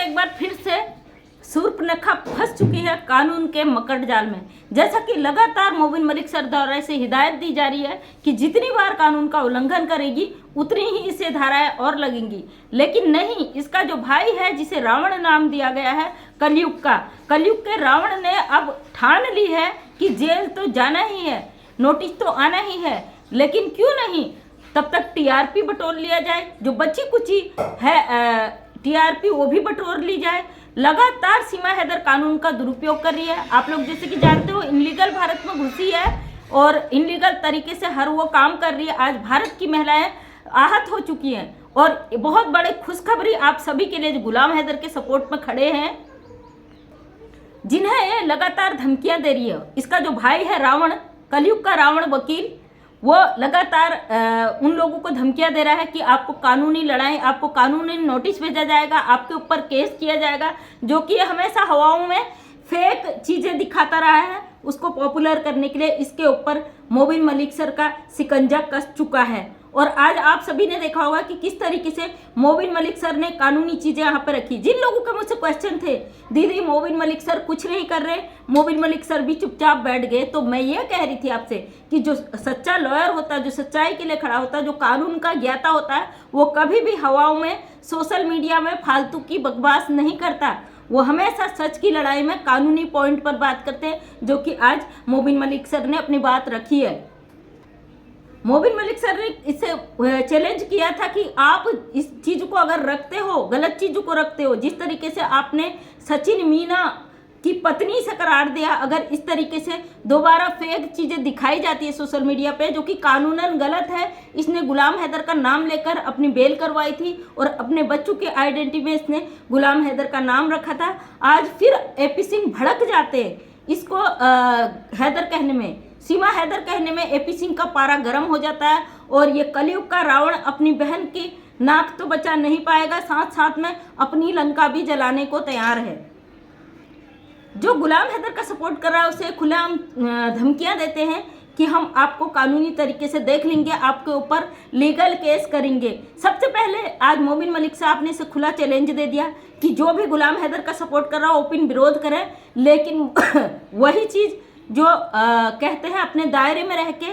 एक बार फिर से शूर्पणखा फंस चुकी है कानून के मकड़ जाल में। जैसा कि लगातार मोबिन मलिक सर द्वारा इसे हिदायत दी जा रही है कि जितनी बार कानून का उल्लंघन करेगी उतनी ही इसे धाराएं और लगेंगी, लेकिन नहीं, इसका जो भाई है जिसे रावण नाम दिया गया है, कलयुग के रावण ने अब ठान ली है कि जेल तो जाना ही है, नोटिस तो आना ही है, लेकिन क्यों नहीं तब तक टीआरपी बटोर लिया जाए, जो बची कुची है टीआरपी वो भी बटोर ली जाए। लगातार सीमा हैदर कानून का दुरुपयोग कर रही है। आप लोग जैसे कि जानते हो इनलीगल भारत में घुसी है और इनलीगल तरीके से हर वो काम कर रही है। आज भारत की महिलाएं आहत हो चुकी हैं और बहुत बड़े खुशखबरी आप सभी के लिए जो गुलाम हैदर के सपोर्ट में खड़े हैं, जिन्हें लगातार धमकियां दे रही है। इसका जो भाई है रावण, कलयुग का रावण वकील, वो लगातार उन लोगों को धमकियां दे रहा है कि आपको कानूनी लड़ाई, आपको कानूनी नोटिस भेजा जाएगा, आपके ऊपर केस किया जाएगा, जो कि हमेशा हवाओं में फेक चीज़ें दिखाता रहा है। उसको पॉपुलर करने के लिए इसके ऊपर मोबिन मलिक सर का शिकंजा कस चुका है। और आज आप सभी ने देखा होगा कि किस तरीके से मोबिन मलिक सर ने कानूनी चीज़ें यहाँ पर रखी। जिन लोगों के मुझसे क्वेश्चन थे, दीदी मोबिन मलिक सर कुछ नहीं कर रहे, मोबिन मलिक सर भी चुपचाप बैठ गए, तो मैं ये कह रही थी आपसे कि जो सच्चा लॉयर होता है, जो सच्चाई के लिए खड़ा होता है, जो कानून का ज्ञाता होता है, वो कभी भी हवाओं में, सोशल मीडिया में फालतू की बकवास नहीं करता। वो हमेशा सच की लड़ाई में कानूनी पॉइंट पर बात करते हैं, जो कि आज मोबिन मलिक सर ने अपनी बात रखी है। मोबिन मलिक सर ने इससे चैलेंज किया था कि आप इस चीज़ को अगर रखते हो, गलत चीज़ों को रखते हो, जिस तरीके से आपने सचिन मीना की पत्नी से करार दिया, अगर इस तरीके से दोबारा फेक चीज़ें दिखाई जाती है सोशल मीडिया पे, जो कि कानूनन गलत है। इसने गुलाम हैदर का नाम लेकर अपनी बेल करवाई थी और अपने बच्चों के आइडेंटिटी में इसने गुलाम हैदर का नाम रखा था। आज फिर एपी सिंह भड़क जाते इसको हैदर कहने में, सीमा हैदर कहने में एपी सिंह का पारा गर्म हो जाता है और ये कलयुग का रावण अपनी बहन की नाक तो बचा नहीं पाएगा, साथ साथ में अपनी लंका भी जलाने को तैयार है। जो गुलाम हैदर का सपोर्ट कर रहा है उसे खुलेआम धमकियां देते हैं कि हम आपको कानूनी तरीके से देख लेंगे, आपके ऊपर लीगल केस करेंगे। सबसे पहले आज मोबिन मलिक साहब ने इसे खुला चैलेंज दे दिया कि जो भी गुलाम हैदर का सपोर्ट कर रहा है ओपन विरोध करे, लेकिन वही चीज़ जो कहते हैं अपने दायरे में रह के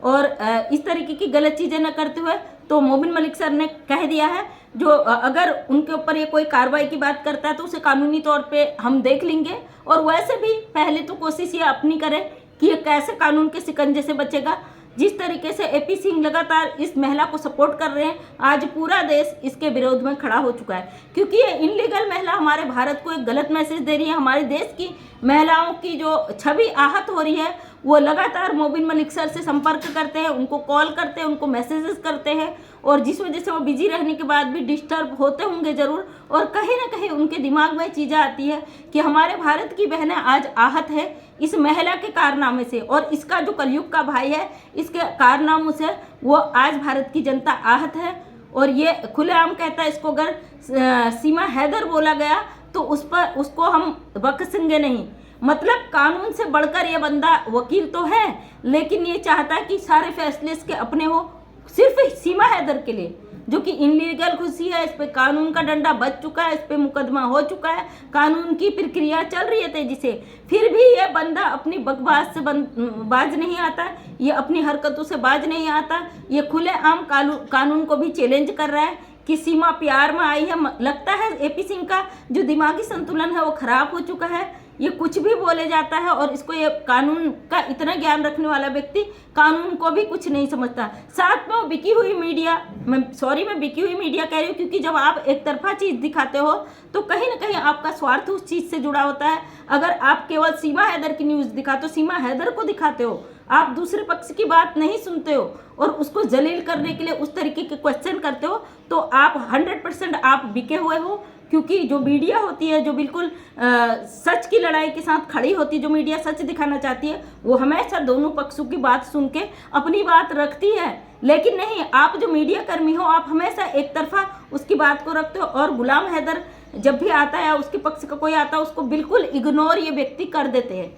और इस तरीके की गलत चीज़ें न करते हुए, तो मोबिन मलिक सर ने कह दिया है जो अगर उनके ऊपर ये कोई कार्रवाई की बात करता है तो उसे कानूनी तौर पे हम देख लेंगे। और वैसे भी पहले तो कोशिश ये अपनी करें कि ये कैसे कानून के शिकंजे से बचेगा। जिस तरीके से एपी सिंह लगातार इस महिला को सपोर्ट कर रहे हैं, आज पूरा देश इसके विरोध में खड़ा हो चुका है, क्योंकि ये इनलीगल महिला हमारे भारत को एक गलत मैसेज दे रही है। हमारे देश की महिलाओं की जो छवि आहत हो रही है, वो लगातार मोबिन मलिक सर से संपर्क करते हैं, उनको कॉल करते हैं, उनको मैसेजेस करते हैं, और जिस वजह से वो बिजी रहने के बाद भी डिस्टर्ब होते होंगे ज़रूर। और कहीं ना कहीं उनके दिमाग में चीज़ें आती है कि हमारे भारत की बहनें आज आहत है इस महिला के कारनामे से, और इसका जो कलयुग का भाई है इसके कारनामों से वो आज भारत की जनता आहत है। और ये खुलेआम कहता है, इसको अगर सीमा हैदर बोला गया तो उसको हम बख्शेंगे नहीं। मतलब कानून से बढ़कर ये बंदा वकील तो है, लेकिन ये चाहता है कि सारे फैसले इसके अपने हो, सिर्फ सीमा हैदर के लिए, जो कि इनलीगल घुसी है। इस पे कानून का डंडा बच चुका है, इस पे मुकदमा हो चुका है, कानून की प्रक्रिया चल रही है तेजी से, फिर भी ये बंदा अपनी बकवास से बाज नहीं आता, ये अपनी हरकतों से बाज नहीं आता। ये खुलेआम कानून को भी चैलेंज कर रहा है कि सीमा प्यार में आई है। लगता है एपी सिंह का जो दिमागी संतुलन है वो खराब हो चुका है, ये कुछ भी बोले जाता है, और इसको ये कानून का इतना ज्ञान रखने वाला व्यक्ति कानून को भी कुछ नहीं समझता। साथ में बिकी हुई मीडिया, मैं बिकी हुई मीडिया कह रही हूँ, क्योंकि जब आप एक तरफा चीज़ दिखाते हो तो कहीं ना कहीं आपका स्वार्थ उस चीज़ से जुड़ा होता है। अगर आप केवल सीमा हैदर की न्यूज़ दिखाते हो, सीमा हैदर को दिखाते हो, आप दूसरे पक्ष की बात नहीं सुनते हो और उसको जलील करने के लिए उस तरीके के क्वेश्चन करते हो, तो आप 100% आप बिके हुए हो। क्योंकि जो मीडिया होती है, जो बिल्कुल सच की लड़ाई के साथ खड़ी होती है, जो मीडिया सच दिखाना चाहती है, वो हमेशा दोनों पक्षों की बात सुन के अपनी बात रखती है। लेकिन नहीं, आप जो मीडिया कर्मी हो, आप हमेशा एक तरफा उसकी बात को रखते हो, और गुलाम हैदर जब भी आता है, उसके पक्ष का कोई आता है, उसको बिल्कुल इग्नोर ये व्यक्ति कर देते हैं।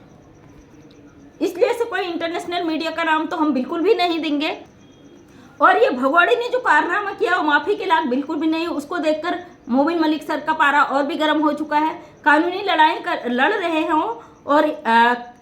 इसलिए से कोई इंटरनेशनल मीडिया का नाम तो हम बिल्कुल भी नहीं देंगे। और ये भगोड़े ने जो कारनामा किया वो माफ़ी के लायक बिल्कुल भी नहीं। उसको देखकर मोबिन मलिक सर का पारा और भी गर्म हो चुका है। कानूनी लड़ाई लड़ रहे हों और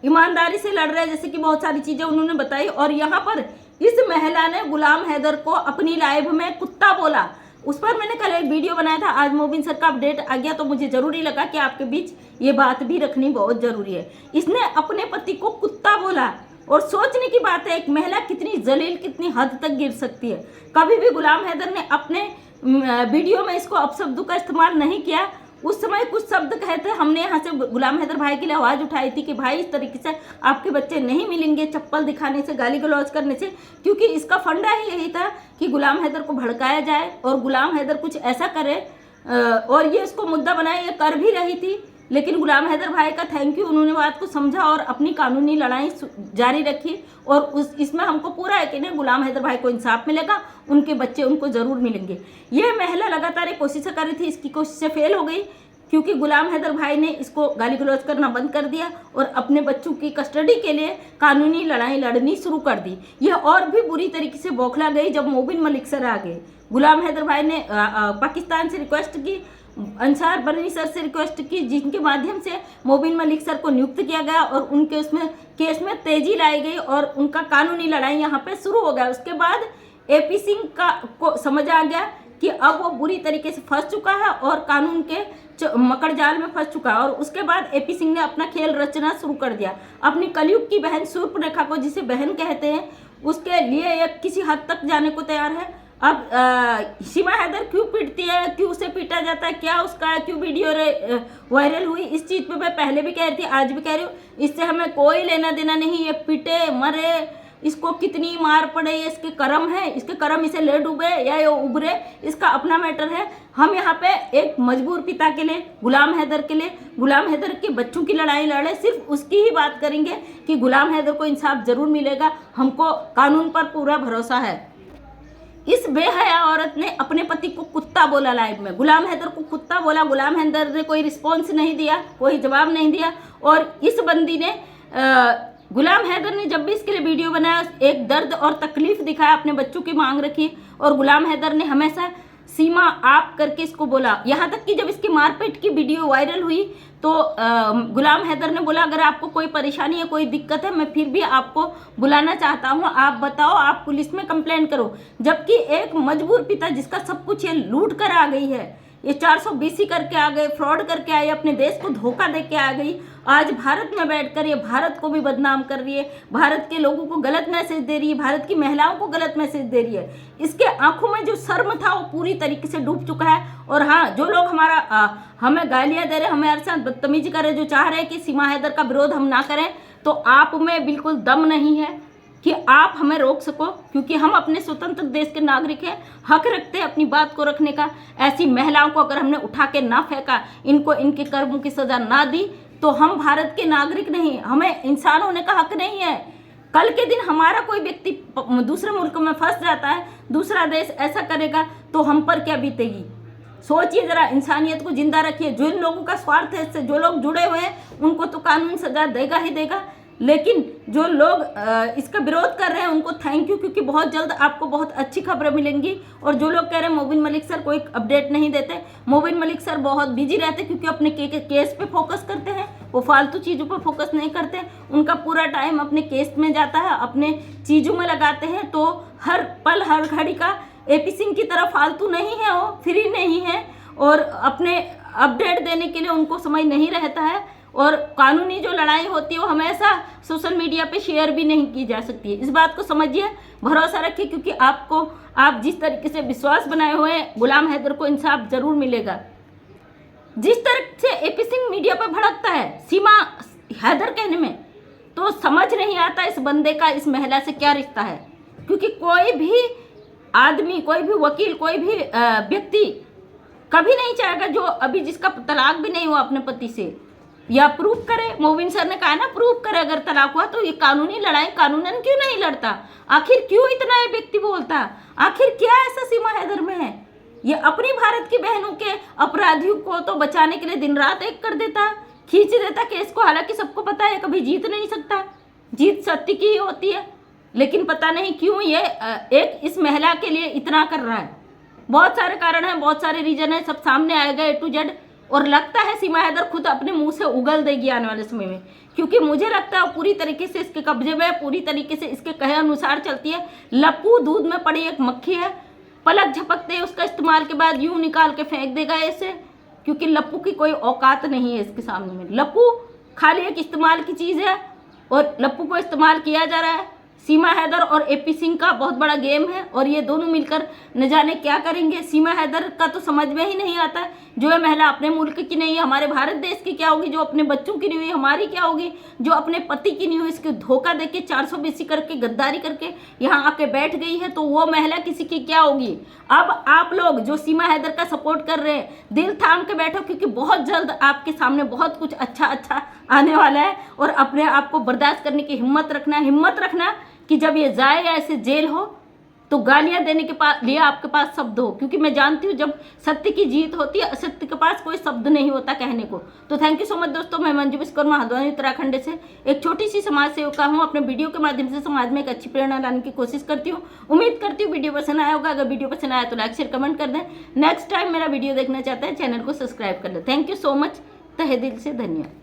ईमानदारी से लड़ रहे हैं, जैसे कि बहुत सारी चीज़ें उन्होंने बताई। और यहाँ पर इस महिला ने गुलाम हैदर को अपनी लाइव में कुत्ता बोला। उस पर मैंने कल एक वीडियो बनाया था। आज मोबिन सर का अपडेट आ गया तो मुझे ज़रूरी लगा कि आपके बीच ये बात भी रखनी बहुत ज़रूरी है। इसने अपने पति को कुत्ता बोला और सोचने की बात है एक महिला कितनी जलील, कितनी हद तक गिर सकती है। कभी भी गुलाम हैदर ने अपने वीडियो में इसको अपशब्दों का इस्तेमाल नहीं किया। उस समय कुछ शब्द कहते, हमने यहाँ से गुलाम हैदर भाई के लिए आवाज़ उठाई थी कि भाई इस तरीके से आपके बच्चे नहीं मिलेंगे चप्पल दिखाने से, गाली गलौज करने से, क्योंकि इसका फंडा ही यही था कि गुलाम हैदर को भड़काया जाए और गुलाम हैदर कुछ ऐसा करे और ये इसको मुद्दा बनाए। ये कर भी रही थी, लेकिन गुलाम हैदर भाई का थैंक यू, उन्होंने बात को समझा और अपनी कानूनी लड़ाई जारी रखी। और इसमें हमको पूरा यकीन है गुलाम हैदर भाई को इंसाफ मिलेगा, उनके बच्चे उनको ज़रूर मिलेंगे। ये महिला लगातार एक कोशिश कर रही थी, इसकी कोशिशें फेल हो गई क्योंकि गुलाम हैदर भाई ने इसको गाली गलौज करना बंद कर दिया और अपने बच्चों की कस्टडी के लिए कानूनी लड़ाई लड़नी शुरू कर दी। यह और भी बुरी तरीके से बौखला गई जब मोबिन मलिक सर आ गए। गुलाम हैदर भाई ने पाकिस्तान से रिक्वेस्ट की, अंसार बनी सर से रिक्वेस्ट की, जिनके माध्यम से मोबिन मलिक सर को नियुक्त किया गया और उनके उसमें केस में तेजी लाई गई और उनका कानूनी लड़ाई यहाँ पे शुरू हो गया। उसके बाद AP सिंह को समझ आ गया कि अब वो बुरी तरीके से फंस चुका है और कानून के मकड़ जाल में फंस चुका है। और उसके बाद AP सिंह ने अपना खेल रचना शुरू कर दिया। अपनी कलयुग की बहन शूर्पणखा को, जिसे बहन कहते हैं, उसके लिए ये किसी हद तक जाने को तैयार है। अब सीमा हैदर क्यों पीटती है, क्यों उसे पीटा जाता है, क्या उसका है, क्यों वीडियो वायरल हुई, इस चीज़ पे मैं पहले भी कह रही थी, आज भी कह रही हूँ, इससे हमें कोई लेना देना नहीं। ये पीटे मरे, इसको कितनी मार पड़े, ये इसके कर्म है, इसके कर्म इसे ले डूबे या ये उभरे, इसका अपना मैटर है। हम यहाँ पे एक मजबूर पिता के लिए, गुलाम हैदर के लिए, गुलाम हैदर के बच्चों की लड़ाई लड़े, सिर्फ उसकी ही बात करेंगे कि गुलाम हैदर को इंसाफ जरूर मिलेगा। हमको कानून पर पूरा भरोसा है। इस बेहया औरत ने अपने पति को कुत्ता बोला लाइव में, गुलाम हैदर को कुत्ता बोला। गुलाम हैदर ने कोई रिस्पॉन्स नहीं दिया, कोई जवाब नहीं दिया। और इस बंदी ने गुलाम हैदर ने जब भी इसके लिए वीडियो बनाया एक दर्द और तकलीफ दिखाया, अपने बच्चों की मांग रखी और गुलाम हैदर ने हमेशा सीमा आप करके इसको बोला। यहाँ तक कि जब इसकी मारपीट की वीडियो वायरल हुई तो गुलाम हैदर ने बोला अगर आपको कोई परेशानी है, कोई दिक्कत है, मैं फिर भी आपको बुलाना चाहता हूँ, आप बताओ, आप पुलिस में कंप्लेन करो। जबकि एक मजबूर पिता जिसका सब कुछ ये लूट कर आ गई है, ये 420 करके आ गए, फ्रॉड करके आए, अपने देश को धोखा दे के आ गई, आज भारत में बैठकर ये भारत को भी बदनाम कर रही है, भारत के लोगों को गलत मैसेज दे रही है, भारत की महिलाओं को गलत मैसेज दे रही है। इसके आंखों में जो शर्म था वो पूरी तरीके से डूब चुका है। और हाँ, जो लोग हमें गालियाँ दे रहे, हमारे साथ बदतमीजी कर रहे, जो चाह रहे हैं कि सीमा हैदर का विरोध हम ना करें, तो आप में बिल्कुल दम नहीं है कि आप हमें रोक सको, क्योंकि हम अपने स्वतंत्र देश के नागरिक हैं, हक रखते हैं अपनी बात को रखने का। ऐसी महिलाओं को अगर हमने उठा के ना फेंका, इनको इनके कर्मों की सज़ा ना दी, तो हम भारत के नागरिक नहीं, हमें इंसान होने का हक नहीं है। कल के दिन हमारा कोई व्यक्ति दूसरे मुल्क में फंस जाता है, दूसरा देश ऐसा करेगा तो हम पर क्या बीतेगी। सोचिए ज़रा, इंसानियत को जिंदा रखिए। जिन लोगों का स्वार्थ है, इससे जो लोग जुड़े हुए हैं, उनको तो कानून सजा देगा ही देगा, लेकिन जो लोग इसका विरोध कर रहे हैं उनको थैंक यू, क्योंकि बहुत जल्द आपको बहुत अच्छी खबरें मिलेंगी। और जो लोग कह रहे हैं मोबिन मलिक सर कोई अपडेट नहीं देते, मोबिन मलिक सर बहुत बिजी रहते क्योंकि अपने केस पे फोकस करते हैं, वो फालतू चीज़ों पे फोकस नहीं करते। उनका पूरा टाइम अपने केस में जाता है, अपने चीज़ों में लगाते हैं। तो हर पल हर घड़ी का AP सिंह की तरह फालतू नहीं है, वो फ्री नहीं है और अपने अपडेट देने के लिए उनको समय नहीं रहता है। और कानूनी जो लड़ाई होती है वो हमेशा सोशल मीडिया पे शेयर भी नहीं की जा सकती है। इस बात को समझिए, भरोसा रखिए, क्योंकि आप जिस तरीके से विश्वास बनाए हुए हैं, गुलाम हैदर को इंसाफ जरूर मिलेगा। जिस तरह से AP सिंह मीडिया पर भड़कता है सीमा हैदर कहने में, तो समझ नहीं आता इस बंदे का इस महिला से क्या रिश्ता है। क्योंकि कोई भी आदमी, कोई भी वकील, कोई भी व्यक्ति कभी नहीं चाहेगा जो अभी जिसका तलाक भी नहीं हुआ अपने पति से, या प्रूफ करे। मोबिन सर ने कहा ना, प्रूफ करे अगर तलाक हुआ तो ये कानूनी लड़ाई कानूनन क्यों नहीं लड़ता। आखिर क्यों इतना ये व्यक्ति बोलता, आखिर क्या ऐसा सीमा हैदर में है। ये अपनी भारत की बहनों के अपराधियों को तो बचाने के लिए दिन रात एक कर देता, खींच देता केस को। हालांकि सबको पता है कभी जीत नहीं सकता, जीत सत्य की ही होती है, लेकिन पता नहीं क्यों ये एक इस महिला के लिए इतना कर रहा है। बहुत सारे कारण हैं, बहुत सारे रीजन है, सब सामने आएगा A to Z। और लगता है सीमा हैदर खुद अपने मुंह से उगल देगी आने वाले समय में, क्योंकि मुझे लगता है पूरी तरीके से इसके कब्जे में, पूरी तरीके से इसके कहे अनुसार चलती है। लप्पू दूध में पड़ी एक मक्खी है, पलक झपकते ही उसका इस्तेमाल के बाद यूं निकाल के फेंक देगा ऐसे, क्योंकि लप्पू की कोई औकात नहीं है इसके सामने में। लप्पू खाली एक इस्तेमाल की चीज़ है और लप्पू को इस्तेमाल किया जा रहा है। सीमा हैदर और AP सिंह का बहुत बड़ा गेम है और ये दोनों मिलकर न जाने क्या करेंगे। सीमा हैदर का तो समझ में ही नहीं आता है, जो है महिला अपने मुल्क की नहीं है, हमारे भारत देश की क्या होगी, जो अपने बच्चों की नहीं हुई हमारी क्या होगी, जो अपने पति की नहीं हुई इसके धोखा देके 420 करके गद्दारी करके यहाँ आके बैठ गई है, तो वो महिला किसी की क्या होगी। अब आप लोग जो सीमा हैदर का सपोर्ट कर रहे हैं, दिल थाम के बैठो, क्योंकि बहुत जल्द आपके सामने बहुत कुछ अच्छा आने वाला है। और अपने आप को बर्दाश्त करने की हिम्मत रखना कि जब ये जाए या ऐसे जेल हो तो गालियां देने के लिए आपके पास शब्द हो, क्योंकि मैं जानती हूँ जब सत्य की जीत होती है असत्य के पास कोई शब्द नहीं होता कहने को। तो थैंक यू सो मच दोस्तों, मैं मंजू विश्वकर्मा हल्द्वानी उत्तराखंड से एक छोटी सी समाज सेविका हूँ। अपने वीडियो के माध्यम से समाज में एक अच्छी प्रेरणा लाने की कोशिश करती हूँ। उम्मीद करती हूँ वीडियो पसंद आया होगा। अगर वीडियो पसंद आया तो लाइक शेयर कमेंट कर दें। नेक्स्ट टाइम मेरा वीडियो देखना चाहते हैं चैनल को सब्सक्राइब कर लें। थैंक यू सो मच, तहे दिल से धन्यवाद।